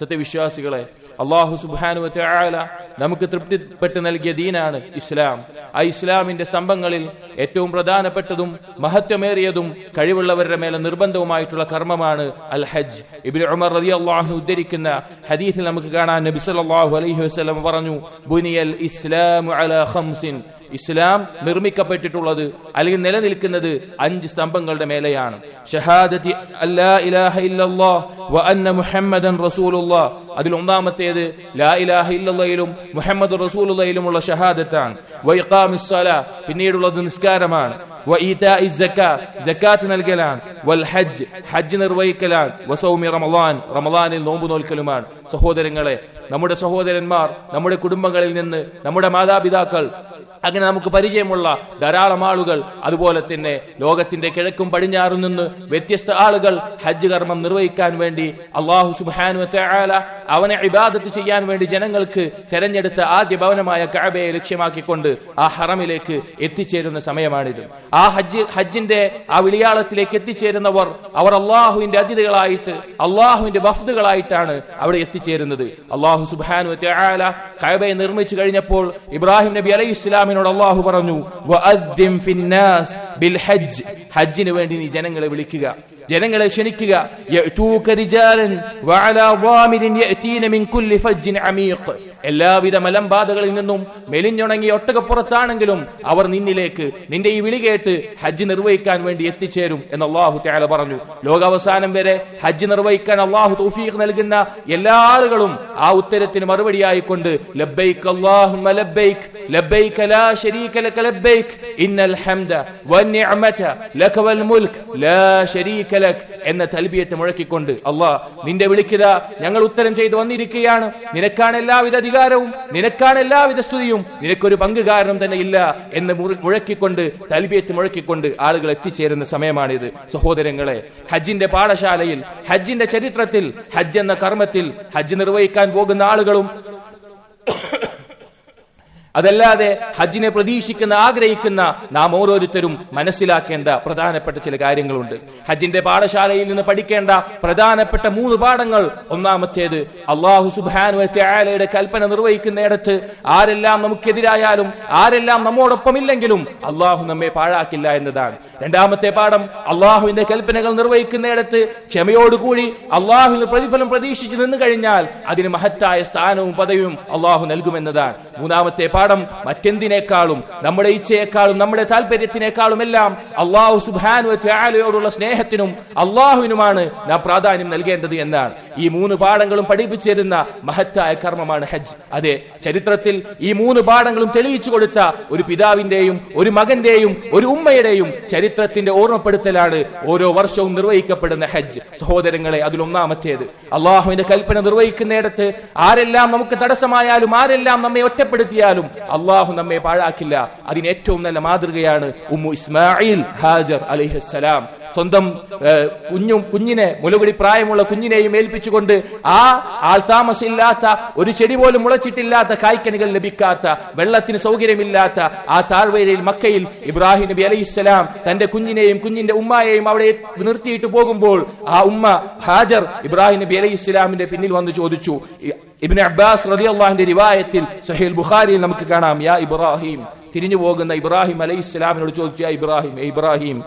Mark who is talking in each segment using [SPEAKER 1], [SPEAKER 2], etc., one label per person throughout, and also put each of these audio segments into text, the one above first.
[SPEAKER 1] സത്യവിശ്വാസികളെ, അല്ലാഹു സുബ്ഹാനഹു വ തആല നമുക്ക് തൃപ്തിപ്പെട്ട് നൽകിയ ദീനാണ് ഇസ്ലാം. ആ ഇസ്ലാമിന്റെ സ്തംഭങ്ങളിൽ ഏറ്റവും പ്രധാനപ്പെട്ടതും മഹത്വമേറിയതും കഴിവുള്ളവരുടെ മേലെ നിർബന്ധവുമായിട്ടുള്ള കർമ്മമാണ് അൽ ഹജ്ജ്. ഇബ്നു ഉമർ റളിയല്ലാഹു അൻഹു ഉദ്ധരിക്കുന്ന ഹദീസിൽ നമുക്ക് കാണാൻ നബി സല്ലല്ലാഹു അലൈഹി വസല്ലം പറഞ്ഞു, ബുനിയൽ ഇസ്ലാമു അലാ ഖംസിൻ, ഇസ്ലാം നിർമ്മിക്കപ്പെട്ടിട്ടുള്ളത് അല്ലെങ്കിൽ നിലനിൽക്കുന്നത് 5 സ്തംഭങ്ങളുടെ മേലെയാണ്. ഷഹാദത്തി അല്ലാ ഇലാഹ ഇല്ലല്ലാഹ് വ അന്ന മുഹമ്മദൻ റസൂലുള്ളാഹ്, അതിൽ ഒന്നാമത്തേത് ലാ ഇലാഹ ഇല്ലല്ലാഹിലും മുഹമ്മദ് റസൂലുള്ളാഹിലുമുള്ള ഷഹാദത്താണ്. വ ഇഖാമിസ് സ്വലാ, പിന്നീടുള്ളത് നിസ്കാരമാണ്. വ ഈതാഇസ് സക്കാത്ത്, സക്കാത്ത് നൽകലാണ്. വൽ ഹജ്ജ്, ഹജ്ജ് നിർവഹിക്കലാണ്. വ സൗമി റമളാൻ, റമളാനിൽ നോമ്പ് നോൽക്കലുമാണ്. സഹോദരങ്ങളെ, നമ്മുടെ സഹോദരന്മാർ, നമ്മുടെ കുടുംബങ്ങളിൽ നിന്ന്, നമ്മുടെ മാതാപിതാക്കൾ, അങ്ങനെ നമുക്ക് പരിചയമുള്ള ധാരാളം ആളുകൾ, അതുപോലെ തന്നെ ലോകത്തിന്റെ കിഴക്കും പടിഞ്ഞാറും നിന്ന് വ്യത്യസ്ത ആളുകൾ ഹജ്ജ് കർമ്മം നിർവഹിക്കാൻ വേണ്ടി അല്ലാഹു സുബ്ഹാനഹു വ തആല അവനെ ഇബാദത്ത് ചെയ്യാൻ വേണ്ടി ജനങ്ങൾക്ക് തെരഞ്ഞെടുത്ത ആദ്യ ഭവനമായ കഅബയെ ലക്ഷ്യമാക്കിക്കൊണ്ട് ആ ഹറമിലേക്ക് എത്തിച്ചേരുന്ന സമയമാണിത്. ആ ഹജ്ജിന്റെ ആ വിളിയാളത്തിലേക്ക് എത്തിച്ചേരുന്നവർ അവർ അള്ളാഹുവിന്റെ അതിഥികളായിട്ട്, അള്ളാഹുവിന്റെ വഫ്ദുകളായിട്ടാണ് അവിടെ എത്തിച്ചേരുന്നത്. അള്ളാഹു സുബ്ഹാനഹു വ തആല കഅബയെ നിർമ്മിച്ചു കഴിഞ്ഞപ്പോൾ ഇബ്രാഹിം നബി അലൈഹിസ്സലാമിനോട് അള്ളാഹു പറഞ്ഞു, വഅദ്ദിം ഫിന്നാസ് ബിൽ ഹജ്ജ്, ഹജ്ജിന് വേണ്ടി നീ ജനങ്ങളെ വിളിക്കുക, ജനങ്ങളെ ക്ഷണിക്കുക. യഅതൂക റിജാലൻ വഅലാ ളാമിരിൻ യഅതീന മിൻ കുല്ലി ഫജ്ജിൻ അമീഖ്, എല്ലാവിധ മലമ്പാതകളിൽ നിന്നും മെലിഞ്ഞുണങ്ങിയ ഒട്ടകപ്പുറത്താണെങ്കിലും അവർ നിന്നിലേക്ക്, നിന്റെ ഈ വിളി കേട്ട് ഹജ്ജ് നിർവഹിക്കാൻ വേണ്ടി എത്തിച്ചേരും എന്ന് അല്ലാഹു തആല പറഞ്ഞു. ലോകാവസാനം വരെ ഹജ്ജ് നിർവഹിക്കാൻ അല്ലാഹു തൗഫീഖ് നൽകുന്ന എല്ലാ ആളുകളും ആ ഉത്തരത്തിന് മറുപടിയായിക്കൊണ്ട് ലബ്ബൈക അല്ലാഹുമ്മ ലബ്ബൈക ലബ്ബൈക ലാ ശരീക ലക ലബ്ബൈക ഇന്നൽ ഹംദ വന്നിഅമത ലക വൽ മുൽക് ലാ ശരീക ലക് എന്ന തൽബിയത്ത് മുഴക്കിക്കൊണ്ട്, അല്ലാഹ് നിന്റെ വിളിക്കുക ഞങ്ങൾ ഉത്തരം ചെയ്തു വന്നിരിക്കുകയാണ്, നിനക്കാണ് എല്ലാവിധ അധികാരവും, നിനക്കാണ് എല്ലാവിധ സ്തുതിയും, നിനക്കൊരു പങ്കുകാരനും തന്നെ ഇല്ല എന്ന് മുഴക്കിക്കൊണ്ട്, തൽബിയത്ത് മുഴക്കിക്കൊണ്ട് ആളുകൾ എത്തിച്ചേരുന്ന സമയമാണിത്. സഹോദരങ്ങളെ, ഹജ്ജിന്റെ പാഠശാലയിൽ, ഹജ്ജിന്റെ ചരിത്രത്തിൽ, ഹജ്ജ് എന്ന കർമ്മത്തിൽ ഹജ്ജ് നിർവഹിക്കാൻ പോകുന്ന ആളുകളും അതല്ലാതെ ഹജ്ജിനെ പ്രതീക്ഷിക്കുന്ന, ആഗ്രഹിക്കുന്ന നാം ഓരോരുത്തരും മനസ്സിലാക്കേണ്ട പ്രധാനപ്പെട്ട ചില കാര്യങ്ങളുണ്ട്. ഹജ്ജിന്റെ പാഠശാലയിൽ നിന്ന് പഠിക്കേണ്ട പ്രധാനപ്പെട്ട 3 പാഠങ്ങൾ. ഒന്നാമത്തേത്, അല്ലാഹു സുബ്ഹാനഹു വ തആലയുടെ കൽപ്പന നിർവഹിക്കുന്നിടത്ത് ആരെല്ലാം നമുക്കെതിരായാലും, ആരെല്ലാം നമ്മോടൊപ്പമില്ലെങ്കിലും അല്ലാഹു നമ്മെ പാഴാക്കില്ല എന്നതാണ്. രണ്ടാമത്തെ പാഠം, അല്ലാഹുവിന്റെ കൽപ്പനകൾ നിർവഹിക്കുന്നിടത്ത് ക്ഷമയോടുകൂടി അല്ലാഹുവിന് പ്രതിഫലം പ്രതീക്ഷിച്ച് നിന്നു കഴിഞ്ഞാൽ അതിന് മഹത്തായ സ്ഥാനവും പദവിയും അല്ലാഹു നൽകുമെന്നതാണ്. മൂന്നാമത്തെ പാഠം, മറ്റെന്തിനേക്കാളും, നമ്മുടെ ഇച്ഛയെക്കാളും, നമ്മുടെ താല്പര്യത്തിനേക്കാളും എല്ലാം അല്ലാഹു സുബ്ഹാനഹു വ തആലയോടുള്ള സ്നേഹത്തിനും അല്ലാഹുവിനുമാണ് നാം പ്രാധാന്യം നൽകേണ്ടത് എന്നാണ്. ഈ 3 പാഠങ്ങളും പഠിപ്പിച്ചിരുന്ന മഹത്തായ കർമ്മമാണ് ഹജ്ജ്. അതെ, ചരിത്രത്തിൽ ഈ 3 പാഠങ്ങളും തെളിയിച്ചു കൊടുത്ത ഒരു പിതാവിന്റെയും ഒരു മകന്റെയും ഒരു ഉമ്മയുടെയും ചരിത്രത്തിന്റെ ഓർമ്മപ്പെടുത്തലാണ് ഓരോ വർഷവും നിർവഹിക്കപ്പെടുന്ന ഹജ്ജ്. സഹോദരങ്ങളെ, അതിലൊന്നാമത്തേത്, അല്ലാഹുവിന്റെ കൽപ്പന നിർവഹിക്കുന്നിടത്ത് ആരെല്ലാം നമുക്ക് തടസ്സമായാലും, ആരെല്ലാം നമ്മെ ഒറ്റപ്പെടുത്തിയാലും അള്ളാഹു നമ്മെ പാഴാക്കില്ല. അതിന് ഏറ്റവും നല്ല മാതൃകയാണ് ഉമ്മു ഇസ്മായിൽ ഹാജർ അലൈഹിസ്സലാം. സ്വന്തം കുഞ്ഞിനെ, മുലകുടി പ്രായമുള്ള കുഞ്ഞിനെയും ഏൽപ്പിച്ചുകൊണ്ട് ആ ആൾ താമസമില്ലാത്ത, ഒരു ചെടി പോലും മുളച്ചിട്ടില്ലാത്ത, കായ്ക്കനികൾ ലഭിക്കാത്ത, വെള്ളത്തിന് സൗകര്യമില്ലാത്ത ആ താഴ്വരയിൽ മക്കയിൽ ഇബ്രാഹിം നബി അലൈഹിസ്സലാം തന്റെ കുഞ്ഞിനെയും കുഞ്ഞിന്റെ ഉമ്മയെയും അവിടെ നിർത്തിയിട്ട് പോകുമ്പോൾ ആ ഉമ്മ ഹാജർ ഇബ്രാഹിം നബി അലൈഹിസ്സലാമിന്റെ പിന്നിൽ വന്ന് ചോദിച്ചു. ഇബ്നു അബ്ബാസ് റളിയല്ലാഹു അൻഹു റിവായത്തിൽ സഹീഹ് ബുഖാരിയിൽ നമുക്ക് കാണാം, യാ ഇബ്രാഹിം, തിരിഞ്ഞു പോകുന്ന ഇബ്രാഹിം അലൈഹിസ്സലാമിനോട് ചോദിച്ചു, യാ ഇബ്രാഹിം, ഇബ്രാഹിം,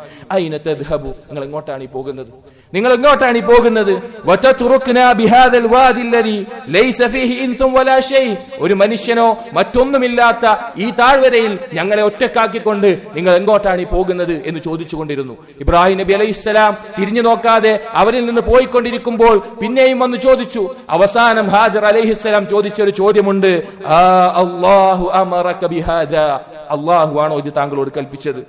[SPEAKER 1] ഐന തദ്ഹബു, നിങ്ങൾ എങ്ങോട്ടാണ് ഈ പോകുന്നത്, നിങ്ങൾ എങ്ങോട്ടാണ് ഈ പോകുന്നത്? വതതുറുക്നാ ബിഹാദൽ വാദി അല്ലദി ലൈസ ഫീഹി ഇൻതും വലാ ഷൈ, ഒരു മനുഷ്യനോ മറ്റൊന്നുമില്ലാത്ത ഈ താഴ്വരയിൽ ഞങ്ങളെ ഒറ്റക്കാക്കിക്കൊണ്ട് നിങ്ങൾ എങ്ങോട്ടാണ് ഈ പോകുന്നത് എന്ന് ചോദിച്ചുകൊണ്ടിരുന്നു. ഇബ്രാഹിം നബി അലൈഹിസ്സലാം തിരിഞ്ഞു നോക്കാതെ അവരിൽ നിന്ന് പോയിക്കൊണ്ടിരിക്കുമ്പോൾ പിന്നെയും വന്ന് ചോദിച്ചു. അവസാനം ഹാജർ അലൈഹിസ്സലാം ചോദിച്ചൊരു ചോദ്യമുണ്ട്, അല്ലാഹു അമറക ബിഹാദാ, അല്ലാഹു ആണോ ഇത് താങ്കളോട് കൽപ്പിച്ചത്?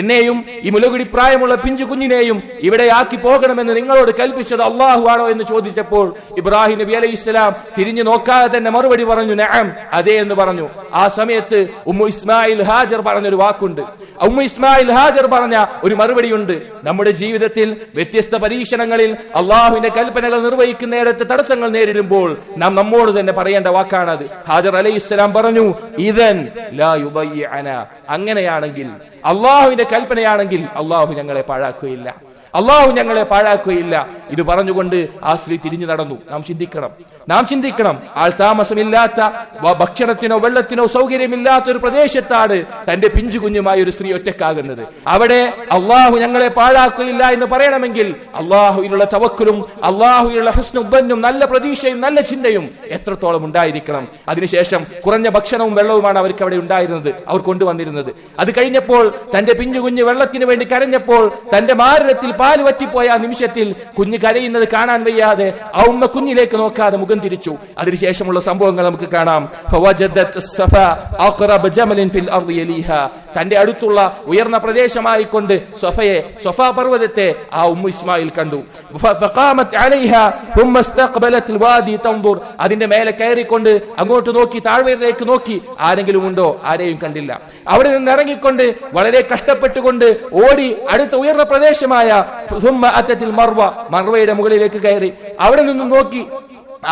[SPEAKER 1] എന്നെയും ഈ മുലകുടി പ്രായമുള്ള പിഞ്ചു കുഞ്ഞിനെയും ഇവിടെ ആക്കി പോകണമെന്ന് നിങ്ങളോട് കൽപ്പിച്ചത് അല്ലാഹു ആണോ എന്ന് ചോദിച്ചപ്പോൾ ഇബ്രാഹിം നബി അലൈഹിസ്സലാം തിരിഞ്ഞു നോക്കാതെ തന്നെ മറുപടി പറഞ്ഞു, നഅം, അതെ എന്ന് പറഞ്ഞു. ആ സമയത്ത് ഉമ്മു ഇസ്മായിൽ ഹാജർ പറഞ്ഞൊരു വാക്കുണ്ട്, ഉമ്മു ഇസ്മായിൽ ഹാജർ പറഞ്ഞ ഒരു മറുപടിയുണ്ട്. നമ്മുടെ ജീവിതത്തിൽ വ്യത്യസ്ത പരീക്ഷണങ്ങളിൽ അള്ളാഹുവിന്റെ കൽപ്പനകൾ നിർവഹിക്കുന്നിടത്ത് തടസ്സങ്ങൾ നേരിടുമ്പോൾ നാം നമ്മോട് തന്നെ പറയേണ്ട വാക്കാണത്. ഹാജർ അലൈഹിസ്സലാം പറഞ്ഞു, ഇദൻ ലാ യുദയ്യിഅന, അങ്ങനെയാണെങ്കിൽ, അള്ളാഹുവിന്റെ കൽപ്പനയാണെങ്കിൽ അള്ളാഹു ഞങ്ങളെ പാഴാക്കുകയില്ല. അള്ളാഹു ഞങ്ങളെ പാഴാക്കുകയില്ല. ഇത് പറഞ്ഞുകൊണ്ട് ആ സ്ത്രീ തിരിഞ്ഞു നടന്നു. നാം ചിന്തിക്കണം. ആൾ താമസമില്ലാത്ത, ഭക്ഷണത്തിനോ വെള്ളത്തിനോ സൗകര്യമില്ലാത്ത ഒരു പ്രദേശത്താണ് തന്റെ പിഞ്ചു കുഞ്ഞുമായ ഒരു സ്ത്രീ ഒറ്റക്കാകുന്നത്. അവിടെ അള്ളാഹു ഞങ്ങളെ പാഴാക്കുകയില്ല എന്ന് പറയണമെങ്കിൽ അള്ളാഹുവിനുള്ള തവക്കുലും അള്ളാഹുവിനുള്ള ഹുസ്നുബ്ബന്നും നല്ല പ്രതീക്ഷയും നല്ല ചിന്തയും എത്രത്തോളം ഉണ്ടായിരിക്കണം. അതിനുശേഷം കുറഞ്ഞ ഭക്ഷണവും വെള്ളവുമാണ് അവർക്ക് അവിടെ ഉണ്ടായിരുന്നത്, അവർ കൊണ്ടുവന്നിരുന്നത്. അത് കഴിഞ്ഞപ്പോൾ തന്റെ പിഞ്ചു കുഞ്ഞ് വെള്ളത്തിന് വേണ്ടി കരഞ്ഞപ്പോൾ തന്റെ മാറിടത്തിൽ പാല് വറ്റിപ്പോയ ആ നിമിഷത്തിൽ കുഞ്ഞ് കരയുന്നത് കാണാൻ വയ്യാതെ ആ ഉമ്മ കുഞ്ഞിലേക്ക് നോക്കാതെ മുഖം തിരിച്ചു. അതിനുശേഷമുള്ള സംഭവങ്ങൾ നമുക്ക് കാണാം. തന്റെ അടുത്തുള്ള ഉയർന്ന പ്രദേശമായിക്കൊണ്ട് സഫാ പർവ്വതത്തെ ആ ഉമ്മ ഇസ്മായിൽ കണ്ടു. അതിന്റെ മേലെ കയറിക്കൊണ്ട് അങ്ങോട്ട് നോക്കി, താഴ്വരയിലേക്ക് നോക്കി. ആരെങ്കിലും ഉണ്ടോ? ആരെയും കണ്ടില്ല. അവിടെ നിന്ന് ഇറങ്ങിക്കൊണ്ട് വളരെ കഷ്ടപ്പെട്ടുകൊണ്ട് ഓടി അടുത്ത ഉയർന്ന പ്രദേശമായ മർവയുടെ മുകളിലേക്ക് കയറി. അവിടെ നിന്നും നോക്കി,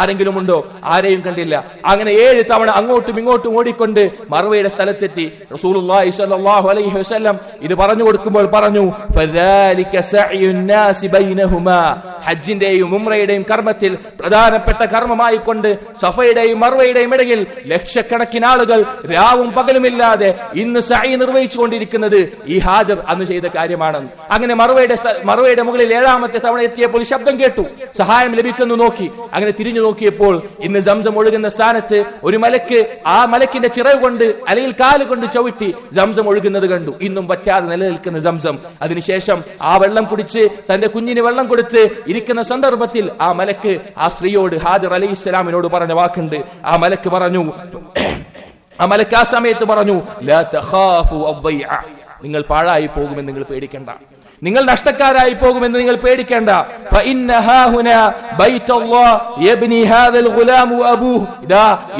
[SPEAKER 1] ആരെങ്കിലും ഉണ്ടോ? ആരെയും കണ്ടില്ല. അങ്ങനെ 7 തവണ അങ്ങോട്ടും ഇങ്ങോട്ടും ഓടിക്കൊണ്ട് മർവയുടെ സ്ഥലത്തെത്തി. റസൂലുള്ളാഹി സ്വല്ലല്ലാഹു അലൈഹി വസല്ലം ഇത് പറഞ്ഞു കൊടുക്കുമ്പോൾ പറഞ്ഞു, ഫദാലിക സഅയുൻ നാസി ബൈനഹുമാ. ഹജ്ജിന്റെയും ഉംറയുടെയും കർമ്മത്തിൽ പ്രധാനപ്പെട്ട കർമ്മമായി കൊണ്ട് സഫയുടെയും മർവയുടെയും ഇടയിൽ ലക്ഷക്കണക്കിന് ആളുകൾ രാവും പകലുമില്ലാതെ ഇന്ന് സഅയ് നിർവഹിച്ചുകൊണ്ടിരിക്കുന്നത് ഈ ഹാജർ അന്ന് ചെയ്ത കാര്യമാണ്. അങ്ങനെ മർവയുടെ മുകളിൽ 7ാമത്തെ തവണ എത്തിയപ്പോൾ ശബ്ദം കേട്ടു, സഹായം ലഭിക്കുന്നു നോക്കി. അങ്ങനെ തിരിഞ്ഞു നോക്കിയപ്പോൾ ഇന്ന് സംസം ഒഴുകുന്ന സ്ഥാനത്ത് ഒരു മലക്ക് ആ മലക്കിന്റെ ചിറക് കൊണ്ട് അല്ലെങ്കിൽ കാല് കൊണ്ട് ചവിട്ടി സംസം ഒഴുകുന്നത് കണ്ടു. ഇന്നും പറ്റാതെ നിലനിൽക്കുന്ന സംസം. അതിനുശേഷം ആ വെള്ളം കുടിച്ച് തന്റെ കുഞ്ഞിന് വെള്ളം കൊടുത്ത് ഇരിക്കുന്ന സന്ദർഭത്തിൽ ആ മലക്ക് ആ സ്ത്രീയോട്, ഹാജർ അലൈഹിസ്സലാമിനോട് പറഞ്ഞ വാക്കുണ്ട്. ആ മലക്ക് ആ സമയത്ത് പറഞ്ഞു, ലാ തഖാഫു അദ്ദൈഅ. നിങ്ങൾ പാഴായി പോകുമെന്ന് നിങ്ങൾ പേടിക്കേണ്ട, നിങ്ങൾ നഷ്ടക്കാരായി പോകുമെന്ന് നിങ്ങൾ പേടിക്കേണ്ട.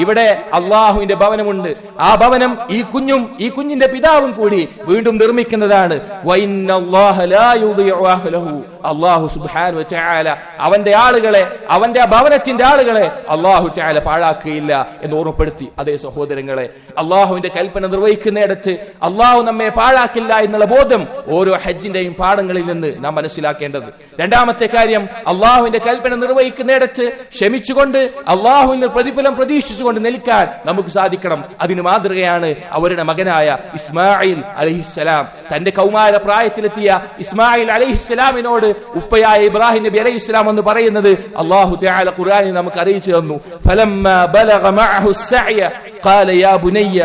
[SPEAKER 1] ഇവിടെ അള്ളാഹുവിന്റെ ഭവനമുണ്ട്. ആ ഭവനം ഈ കുഞ്ഞിന്റെ പിതാവും കൂടി വീണ്ടും നിർമ്മിക്കുന്നതാണ്. അള്ളാഹു സുബ്ഹാനഹു വ തആല അവന്റെ ആളുകളെ, അവന്റെ ഭവനത്തിന്റെ ആളുകളെ അള്ളാഹു തആല പാഴാക്കുകയില്ല എന്ന് ഓർമ്മപ്പെടുത്തി. അതേ സഹോദരങ്ങളെ, അള്ളാഹുവിന്റെ കൽപ്പന നിർവഹിക്കുന്നിടത്ത് അള്ളാഹു നമ്മെ പാഴാക്കില്ല എന്നുള്ള ബോധം ഓരോ ഹജ്ജിന്റെയും പാഠങ്ങളിൽ നിന്ന് നാം മനസ്സിലാക്കേണ്ടത്. രണ്ടാമത്തെ കാര്യം, അള്ളാഹുവിന്റെ കൽപ്പന നിർവഹിക്കുന്നിടത്ത് ക്ഷമിച്ചുകൊണ്ട് അള്ളാഹുവിന് പ്രതിഫലം പ്രതീക്ഷിച്ചുകൊണ്ട് നിൽക്കാൻ നമുക്ക് സാധിക്കണം. അതിന് മാതൃകയാണ് അവരുടെ മകനായ ഇസ്മായിൽ അലൈഹിസ്സലാം. തന്റെ കൗമാര പ്രായത്തിലെത്തിയ ഇസ്മായിൽ അലൈഹിസ്സലാമിനോട് ഉപ്പയായ ഇബ്രാഹിം നബി അലൈഹിസ്സലാം എന്ന് പറയുന്നത് അല്ലാഹു തആല ഖുർആനിൽ നമുക്ക് അറിയിച്ചു തന്നു. ഫലമ്മാ ബലഗ മഅഹു السعي قال يا بني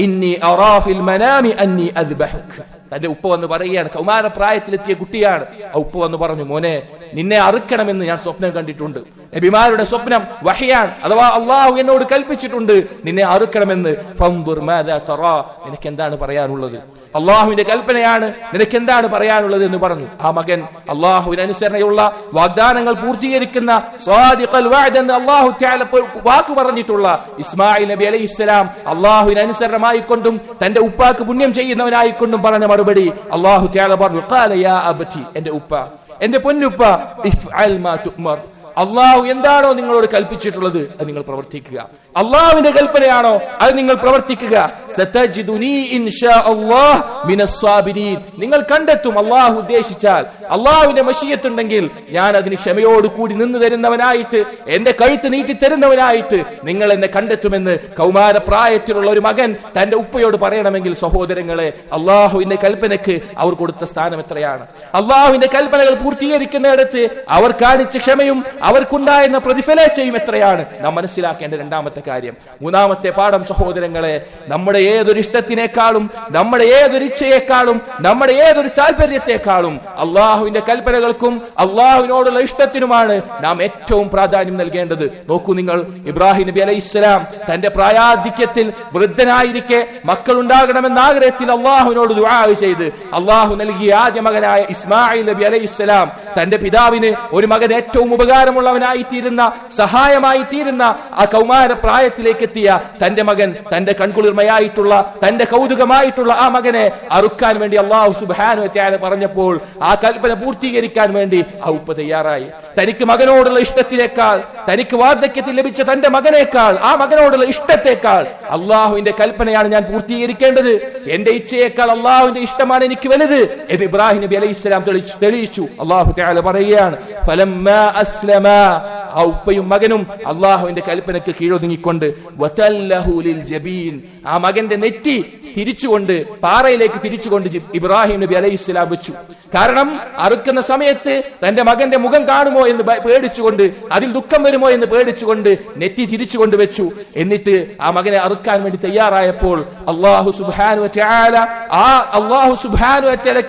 [SPEAKER 1] إني أرى في المنام أني أذبحك. തന്റെ ഉപ്പ വന്ന് പറയുകയാണ്, കൗമാര പ്രായത്തിലെത്തിയ കുട്ടിയാണ്. ആ ഉപ്പ വന്ന് പറഞ്ഞു, മോനെ, നിന്നെ അറുക്കണമെന്ന് ഞാൻ സ്വപ്നം കണ്ടിട്ടുണ്ട്. നബിമാരുടെ സ്വപ്നം വഹ്യാണ്, അഥവാ അള്ളാഹു എന്നോട് കൽപ്പിച്ചിട്ടുണ്ട് നിന്നെ അറുക്കണമെന്ന്. ഫൻദുർ മാദാ തറാ, നിനക്ക് എന്താണ് പറയാനുള്ളത്? അള്ളാഹുവിന്റെ കൽപ്പനയാണ്, നിനക്ക് എന്താണ് പറയാനുള്ളത് എന്ന് പറഞ്ഞു. ആ മകൻ അള്ളാഹുവിന് അനുസരണയുള്ള വാഗ്ദാനങ്ങൾ പൂർത്തീകരിക്കുന്ന സ്വാദിഖൽ വഅദ് എന്ന് അള്ളാഹു തആല വാക്ക് പറഞ്ഞിട്ടുള്ള ഇസ്മായിൽ നബി അലൈഹിസ്സലാം അള്ളാഹുവിന് അനുസരണമായിക്കൊണ്ടും തന്റെ ഉപ്പാക്ക് പുണ്യം ചെയ്യുന്നവനായിക്കൊണ്ടും പറഞ്ഞ മറുപടി അള്ളാഹു തആല പറഞ്ഞു, ഖാല യാ അബതി, എന്റെ ഉപ്പ, എന്റെ പൊന്നുപ്പ, ഇഫ്അൽ മാ തുഅ്മർ. അള്ളാഹു എന്താണോ നിങ്ങളോട് കൽപ്പിച്ചിട്ടുള്ളത് അത് നിങ്ങൾ പ്രവർത്തിക്കുക. അള്ളാഹുവിന്റെ കൽപ്പനയാണോ അത് നിങ്ങൾ പ്രവർത്തിക്കുക. സതജിദുനി ഇൻഷാ അല്ലാഹ് മിനസ് സാബിരീൻ. നിങ്ങൾ കണ്ടെത്തും, അള്ളാഹു ഉദ്ദേശിച്ചാൽ, അള്ളാഹുവിന്റെ മശിയത്തുണ്ടെങ്കിൽ ഞാൻ അതിന് ക്ഷമയോട് കൂടി നിന്ന് തരുന്നവനായിട്ട്, എന്റെ കഴുത്ത് നീട്ടി തരുന്നവനായിട്ട് നിങ്ങൾ എന്നെ കണ്ടെത്തുമെന്ന് കൗമാര പ്രായത്തിലുള്ള ഒരു മകൻ തന്റെ ഉപ്പയോട് പറയണമെങ്കിൽ, സഹോദരങ്ങളെ, അള്ളാഹുവിന്റെ കൽപ്പനയ്ക്ക് അവർ കൊടുത്ത സ്ഥാനം എത്രയാണ്? അള്ളാഹുവിന്റെ കൽപ്പനകൾ പൂർത്തീകരിക്കുന്നിടത്ത് അവർ കാണിച്ച ക്ഷമയും അവർക്കുണ്ടായിരുന്ന പ്രതിഫലേച്ഛയും എത്രയാണ് നാം മനസ്സിലാക്കേണ്ട രണ്ടാമത്തെ കാര്യം. മൂന്നാമത്തെ പാഠം, സഹോദരങ്ങളെ, നമ്മുടെ ഏതൊരു ഇഷ്ടത്തിനേക്കാളും, നമ്മുടെ ഏതൊരു ഇച്ഛയേക്കാളും, നമ്മുടെ ഏതൊരു താല്പര്യത്തെക്കാളും അള്ളാഹുവിന്റെ കൽപ്പനകൾക്കും അള്ളാഹുവിനോടുള്ള ഇഷ്ടത്തിനുമാണ് നാം ഏറ്റവും പ്രാധാന്യം നൽകേണ്ടത്. നോക്കൂ നിങ്ങൾ, ഇബ്രാഹിം നബി അലൈഹിസ്സലാം തന്റെ പ്രായാധിക്യത്തിൽ വൃദ്ധനായിരിക്കെ മക്കളുണ്ടാകണമെന്ന ആഗ്രഹത്തിൽ അള്ളാഹുവിനോട് ദുആ ചെയ്ത് അള്ളാഹു നൽകിയ ആദ്യ മകനായ ഇസ്മായിൽ നബി അലൈഹിസ്സലാം തന്റെ പിതാവിന് ഒരു മകൻ ഏറ്റവും ഉപകാരം അധികാരമുള്ളവനായി തീരുന്ന, സഹായമായി തീരുന്ന ആ കൗമാര പ്രായത്തിലേക്ക് എത്തിയ തന്റെ മകൻ, തന്റെ കൺകുളിർമയായിട്ടുള്ള, തന്റെ കൗതുകമായിട്ടുള്ള ആ മകനെ അറുക്കാൻ വേണ്ടി അല്ലാഹു സുബ്ഹാനഹു വ തആല പറഞ്ഞപ്പോൾ ആ കൽപ്പന പൂർത്തീകരിക്കാൻ വേണ്ടി ആ ഉപ്പ തയ്യാറായി. തനിക്ക് മകനോടുള്ള ഇഷ്ടത്തിനേക്കാൾ, തനിക്ക് വാർദ്ധക്യത്തിൽ ലഭിച്ച തന്റെ മകനേക്കാൾ, ആ മകനോടുള്ള ഇഷ്ടത്തെക്കാൾ അള്ളാഹുവിന്റെ കൽപ്പനയാണ് ഞാൻ പൂർത്തീകരിക്കേണ്ടത്, എന്റെ ഇച്ഛയേക്കാൾ അള്ളാഹുവിന്റെ ഇഷ്ടമാണ് എനിക്ക് വലുത് എന്ന് ഇബ്രാഹിം നബി അലൈഹിസ്സലാം തെളിയിച്ചു. അല്ലാഹു തആല പറയുകയാണ്, ഫലമ്മാ അസ്ലമാ, ആ ഉപ്പയും മകനും അള്ളാഹുവിന്റെ കൽപ്പനയ്ക്ക് കീഴൊതുങ്ങിക്കൊണ്ട്, വതല്ലഹു ലിൽ ജബീൻ, ആ മകന്റെ നെറ്റി തിരിച്ചുകൊണ്ട്, പാറയിലേക്ക് തിരിച്ചുകൊണ്ട് ഇബ്രാഹിം നബി അലൈഹിസ്സലാം വെച്ചു. കാരണം അറുക്കുന്ന സമയത്ത് തന്റെ മകന്റെ മുഖം കാണുമോ എന്ന് പേടിച്ചുകൊണ്ട്, അതിൽ ദുഃഖം വരുമോ എന്ന് പേടിച്ചുകൊണ്ട് നെറ്റി തിരിച്ചുകൊണ്ട് വെച്ചു. എന്നിട്ട് ആ മകനെ അറുക്കാൻ വേണ്ടി തയ്യാറായപ്പോൾ അല്ലാഹു സുബ്ഹാനഹു വ തആല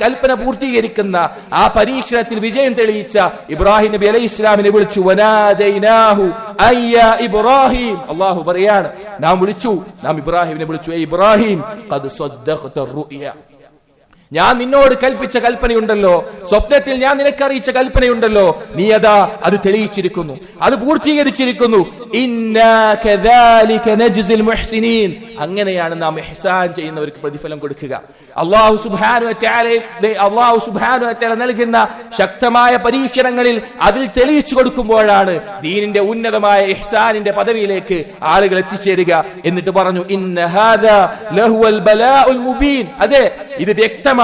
[SPEAKER 1] കൽപ്പന പൂർത്തീകരിക്കുന്ന ആ പരീക്ഷണത്തിൽ വിജയം തെളിയിച്ച ഇബ്രാഹിം നബി അലൈഹിസ്സലാമിനെ വിളിച്ചു. വനാദൈനാഹു അയ്യാ ഇബ്രാഹിം, അല്ലാഹു പറയാണ്, നാം ഇബ്രാഹിമിനെ വിളിച്ചു, ഇബ്രാഹിം ഖദ് സദ്ദഖത റുയ, ഞാൻ നിന്നോട് കൽപ്പിച്ച കൽപ്പനയുണ്ടല്ലോ, സ്വപ്നത്തിൽ ഞാൻ നിനക്കറിയിച്ച കൽപ്പനയുണ്ടല്ലോ, നീ അതാ അത് തെളിയിച്ചിരിക്കുന്നു, അത് പൂർത്തീകരിച്ചിരിക്കുന്നു. ഇന്നാ കദാലിക നജ്സിൽ മുഹ്സിനീൻ, അങ്ങനെയാണ് നാം ഇഹ്സാൻ ചെയ്യുന്നവർക്ക് പ്രതിഫലം കൊടുക്കുക. അല്ലാഹു സുബ്ഹാനഹു വ തആല നൽകുന്ന ശക്തമായ പരീക്ഷണങ്ങളിൽ അതിൽ തെളിയിച്ചു കൊടുക്കുമ്പോഴാണ് ദീനിന്റെ ഉന്നതമായ ഇഹ്സാനിന്റെ പദവിയിലേക്ക് ആളുകൾ എത്തിച്ചേരുക. എന്നിട്ട് പറഞ്ഞു, ഇന്ന ഹാദാ ലഹുവൽ ബലാഉൽ മുബീൻ, അതെ, ഇത് വ്യക്തമായ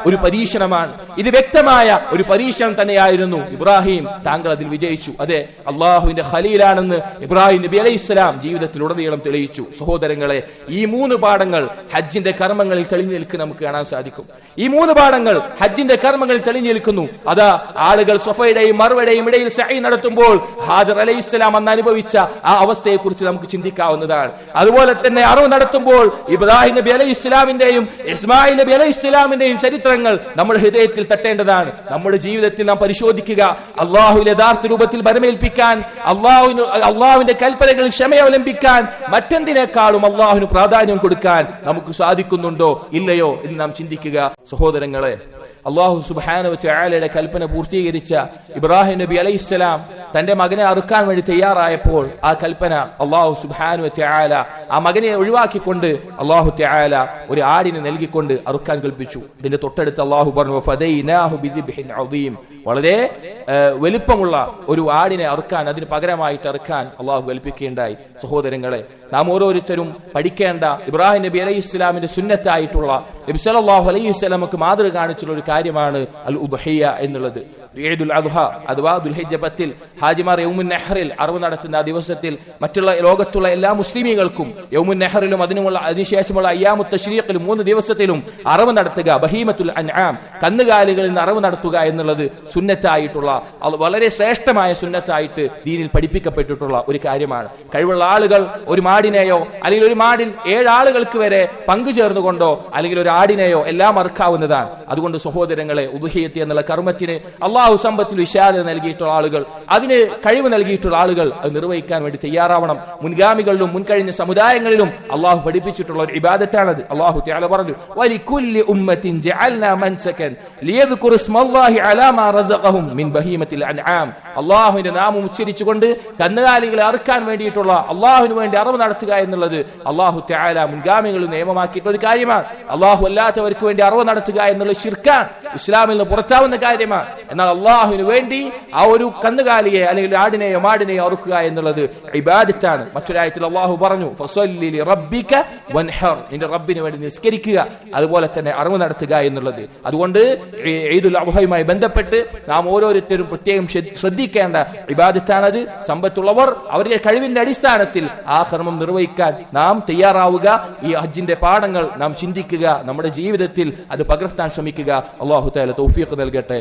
[SPEAKER 1] ഒരു പരീക്ഷണമാണ്, ഇത് വ്യക്തമായ ഒരു പരീക്ഷണം തന്നെയായിരുന്നു. ഇബ്രാഹിം, താങ്കൾ അതിൽ വിജയിച്ചു. അതെ, അള്ളാഹുവിന്റെ ഖലീലാണെന്ന് ഇബ്രാഹിം നബി അലൈഹിസ്സലാം ജീവിതത്തിലുടനീളം തെളിയിച്ചു. സഹോദരങ്ങളെ, ഈ 3 പാഠങ്ങൾ ഹജ്ജിന്റെ കർമ്മങ്ങളിൽ തെളിഞ്ഞു നിൽക്കുന്ന നമുക്ക് കാണാൻ സാധിക്കും. ഈ 3 പാഠങ്ങൾ ഹജ്ജിന്റെ കർമ്മങ്ങളിൽ തെളിഞ്ഞു നിൽക്കുന്നു. അതാ ആളുകൾ സഫയുടെയും മർവയുടെയും ഇടയിൽ സഅയ് നടത്തുമ്പോൾ ഹാജർ അലൈഹിസ്സലാം അന്ന് അനുഭവിച്ച ആ അവസ്ഥയെക്കുറിച്ച് നമുക്ക് ചിന്തിക്കാവുന്നതാണ്. അതുപോലെ തന്നെ അറവ് നടത്തുമ്പോൾ ഇബ്രാഹിം നബി അലൈഹിസ്സലാമിന്റെയും ഇസ്മായിൽ നബി അലൈഹിസ്സലാമിന്റെയും ചരിത്രങ്ങൾ നമ്മുടെ ഹൃദയത്തിൽ തട്ടേണ്ടതാണ്. നമ്മുടെ ജീവിതത്തിൽ നാം പരിശോധിക്കുക. അള്ളാഹുവിന്റെ യഥാർത്ഥ രൂപത്തിൽ ബരമേൽപ്പിക്കാൻ, അള്ളാഹുവിന്റെ കൽപ്പനകളിൽ ക്ഷമയവലംബിക്കാൻ, മറ്റെന്തിനേക്കാളും അള്ളാഹുവിന് പ്രാധാന്യം കൊടുക്കാൻ നമുക്ക് സാധിക്കുന്നുണ്ടോ ഇല്ലയോ എന്ന് നാം ചിന്തിക്കുക. സഹോദരങ്ങളെ, അല്ലാഹു സുബ്ഹാനഹു വ തആലയുടെ കൽപ്പന പൂർത്തീകരിച്ച ഇബ്രാഹിം നബി അലൈഹിസ്സലാം തന്റെ മകനെ അറുക്കാൻ വേണ്ടി തയ്യാറായപ്പോൾ ആ കൽപ്പന അല്ലാഹു സുബ്ഹാനഹു വ തആല ആ മകനെ ഒഴിവാക്കിക്കൊണ്ട് അല്ലാഹു തആല ഒരു ആടിനെ നൽകിക്കൊണ്ട് അറുക്കാൻ കൽപ്പിച്ചു. ഇതിന്റെ തൊട്ടടുത്ത് അല്ലാഹു പറഞ്ഞു, ഫദൈനാഹു ബിദിബ്ഹിൻ അദീം, വളരെ വലിപ്പമുള്ള ഒരു ആടിനെ അറുക്കാൻ, അതിന് പകരമായിട്ട് അറുക്കാൻ അല്ലാഹു കൽപ്പിക്കുകയുണ്ടായി. സഹോദരങ്ങളെ, നാം ഓരോരുത്തരും പഠിക്കേണ്ട ഇബ്രാഹിം നബി അലൈഹിസ്സലാമിന്റെ സുന്നത്തായിട്ടുള്ള നബി സല്ലല്ലാഹു അലൈഹി വസല്ലമക്ക് മാതൃക കാണിച്ചുള്ള ഒരു കാര്യമാണ് അൽ ഉദ്ഹിയ എന്നുള്ളത്. ഈദുൽ അദ്ഹ അഥവാ ദുൽഹിജ്ജ 10 ഹാജിമാർ യൗമുൻ നഹറിൽ അറവ് നടത്തുന്ന ആ ദിവസത്തിൽ മറ്റുള്ള ലോകത്തുള്ള എല്ലാ മുസ്ലിമീങ്ങൾക്കും യൗമുൻ നഹറിലും അതിനുശേഷമുള്ള അയ്യാമുത് തശ്രീഖിലും 3 ദിവസത്തിലും അറവ് നടത്തുക, ബഹീമത്തുൽ അൻആം, കന്നുകാലികളിൽ നിന്ന് അറവ് നടത്തുക എന്നുള്ളത് സുന്നത്തായിട്ടുള്ള, വളരെ ശ്രേഷ്ഠമായ സുന്നത്തായിട്ട് ദീനിൽ പഠിപ്പിക്കപ്പെട്ടിട്ടുള്ള ഒരു കാര്യമാണ്. കഴിവുള്ള ആളുകൾ ഒരു മാടിനെയോ അല്ലെങ്കിൽ ഒരു മാടിൽ 7 ആളുകൾക്ക് വരെ പങ്കുചേർന്നുകൊണ്ടോ അല്ലെങ്കിൽ ഒരു ആടിനെയോ എല്ലാം അറുക്കാവുന്നതാണ്. അതുകൊണ്ട് സഹോദരങ്ങളെ, ഉദ്ഹിയ്യത്ത് എന്നുള്ള കർമ്മത്തിന് അള്ളാഹു സമ്പത്തിൽ വിശാലത നൽകിയിട്ടുള്ള ആളുകൾ, അതിന് കഴിവ് നൽകിയിട്ടുള്ള ആളുകൾ അത് നിർവഹിക്കാൻ വേണ്ടി തയ്യാറാവണം. മുൻഗാമികളിലും മുൻകഴിഞ്ഞ സമുദായങ്ങളിലും അള്ളാഹു പഠിപ്പിച്ചിട്ടുള്ള ഒരു ഇബാദത്താണത്. അള്ളാഹു തആല പറഞ്ഞു, വലികുല്ലി ഉമ്മത്തിൻ ജഅൽനാ മൻസകൻ ലിയദ്കുറു ഇസ്മല്ലാഹി അലാ മാ റസഖഹും മിൻ ബഹീമത്തിൽ അൻആം, അള്ളാഹുവിന്റെ നാമം ഉച്ചരിച്ചുകൊണ്ട് കന്നുകാലികളെ അറുക്കാൻ വേണ്ടിയിട്ടുള്ള, അള്ളാഹുവിന് വേണ്ടി അറവ് നടത്തുക എന്നുള്ളത് അള്ളാഹു തആല മുൻഗാമികളിൽ നിയമമാക്കിയിട്ടുള്ള ഒരു കാര്യമാണ്. അള്ളാഹു അല്ലാത്തവർക്ക് വേണ്ടി അറവ് നടത്തുക എന്നുള്ളത് ശിർക്കാണ്, ഇസ്ലാമിൽ നിന്ന് പുറത്താവുന്ന കാര്യമാണ്. എന്നാൽ അള്ളാഹുവിന് വേണ്ടി ആ ഒരു കന്നുകാലിയെ അല്ലെങ്കിൽ ആടിനെയോ മാടിനെയോ അറുക്കുക എന്നുള്ളത് ഇബാദത്താണ്. മറ്റൊരായത്തിൽ അള്ളാഹു പറഞ്ഞു, ഫസല്ലി ലിറബ്ബിക വൻഹർ, നിന്റെ റബ്ബിന് വേണ്ടി നിസ്കരിക്കുക, അതുപോലെ തന്നെ അറവ് നടത്തുക എന്നുള്ളത്. അതുകൊണ്ട് ഈദുൽ അദ്ഹയുമായി ബന്ധപ്പെട്ട് നാം ഓരോരുത്തരും പ്രത്യേകം ശ്രദ്ധിക്കേണ്ട ഇബാദത്താണത്. സമ്പത്തുള്ളവർ അവരുടെ കഴിവിന്റെ അടിസ്ഥാനത്തിൽ ആ കർമ്മം നിർവഹിക്കാൻ നാം തയ്യാറാവുക. ഈ ഹജ്ജിന്റെ പാഠങ്ങൾ നാം ചിന്തിക്കുക, നമ്മുടെ ജീവിതത്തിൽ അത് പകർത്താൻ ശ്രമിക്കുക. അല്ലാഹു തആല തൗഫീഖ് നൽകട്ടെ.